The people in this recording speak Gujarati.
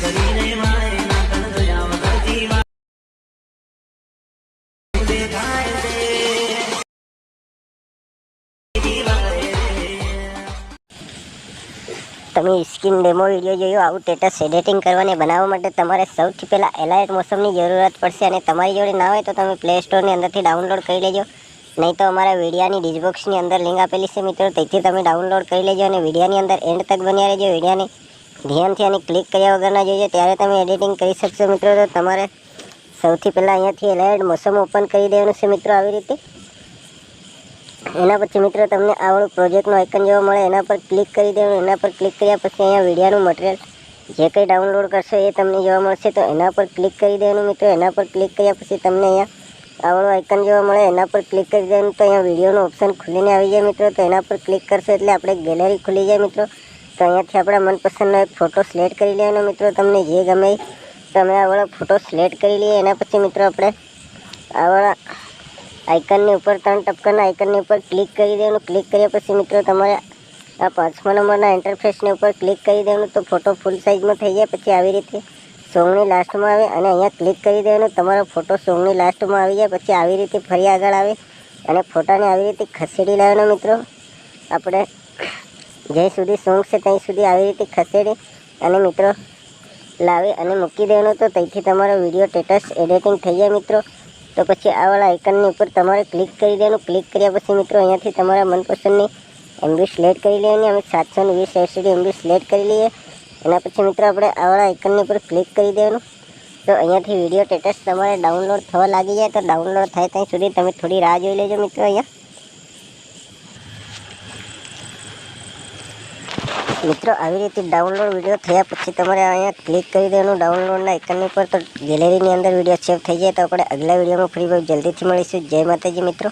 તમે સ્કીન ડેમો વિડીયો જોયો। આવું સ્ટેટસ એડિટિંગ કરવાને બનાવવા માટે તમારે સૌથી પહેલાં એલાઇટ મોશનની જરૂરત પડશે અને તમારી જોડે ના હોય તો તમે પ્લે સ્ટોરની અંદરથી ડાઉનલોડ કરી લેજો, નહીં તો અમારા વિડીયાની ડિસ્ક્રિપ્શનની અંદર લિંક આપેલી છે મિત્રો, તેથી તમે ડાઉનલોડ કરી લેજો અને વિડીયાની અંદર એન્ડ તક બન્યા રહેજો। વિડીયાની ધ્યાનથી અને ક્લિક કર્યા વગર ના જોઈએ ત્યારે તમે એડિટિંગ કરી શકશો મિત્રો। તો તમારે સૌથી પહેલાં અહીંયાથી એલાઇટ મોશન ઓપન કરી દેવાનું છે મિત્રો, આવી રીતે। એના પછી મિત્રો તમને આવડું પ્રોજેક્ટનું આઇકન જોવા મળે, એના પર ક્લિક કરી દેવાનું। એના પર ક્લિક કર્યા પછી અહીંયા વિડીયોનું મટીરિયલ જે કંઈ ડાઉનલોડ કરશો એ તમને જોવા મળશે, તો એના પર ક્લિક કરી દેવાનું મિત્રો। એના પર ક્લિક કર્યા પછી તમને અહીંયા આવડું આઇકન જોવા મળે, એના પર ક્લિક કરી દેવાનું તો અહીંયા વિડીયોનું ઓપ્શન ખુલીને આવી જાય મિત્રો। તો એના પર ક્લિક કરશો એટલે આપણે ગેલેરી ખુલી જાય મિત્રો। તો અહીંયાથી આપણા મનપસંદનો એક ફોટો સિલેક્ટ કરી લેવાનો મિત્રો, તમને જે ગમે તમે આવડો ફોટો સિલેક્ટ કરી લઈએ। એના પછી મિત્રો આપણે આવડા આઇકનની ઉપર 3 ટપકાના આઇકનની ઉપર ક્લિક કરી દેવાનું। ક્લિક કર્યા પછી મિત્રો તમારે આ 5મા નંબરના ઇન્ટરફેસની ઉપર ક્લિક કરી દેવાનું, તો ફોટો ફૂલ સાઇઝમાં થઈ જાય। પછી આવી રીતે સોંગની લાસ્ટમાં આવે અને અહીંયા ક્લિક કરી દેવાનું, તમારો ફોટો સોંગની લાસ્ટમાં આવી જાય। પછી આવી રીતે ફરી આગળ આવે અને ફોટાને આવી રીતે ખસેડી લેવાનો મિત્રો। આપણે જ્યાં સુધી સોંગ છે ત્યાં સુધી આવી રીતે ખસેડી અને મિત્રો લાવી અને મૂકી દેવાનું, તો ત્યાંથી તમારો વિડીયો સ્ટેટસ એડિટિંગ થઈ જાય મિત્રો। તો પછી આ વાળા આઇકનની ઉપર તમારે ક્લિક કરી દેવાનું। ક્લિક કર્યા પછી મિત્રો અહીંયાથી તમારા મનપસંદની MB સિલેક્ટ કરી લેવાની। અમે 720 SD MB સિલેક્ટ કરી લઈએ। એના પછી મિત્રો આપણે આ વાળા આઇકનની ઉપર ક્લિક કરી દેવાનું, તો અહીંયાથી વિડીયો સ્ટેટસ તમારે ડાઉનલોડ થવા લાગી જાય। તો ડાઉનલોડ થાય ત્યાં સુધી તમે થોડી રાહ જોઈ લેજો મિત્રો। અહીંયા મિત્રો આવી રીતે ડાઉનલોડ વિડીયો થયા પછી તમારે અહીંયા ક્લિક કરી દેવાનું ડાઉનલોડના આઇકનની પર, તો ગેલેરીની અંદર વિડીયો સેવ થઈ જાય। તો આપણે આગલા વિડીયોમાં ફરી જલ્દીથી મળીશું। જય માતાજી મિત્રો।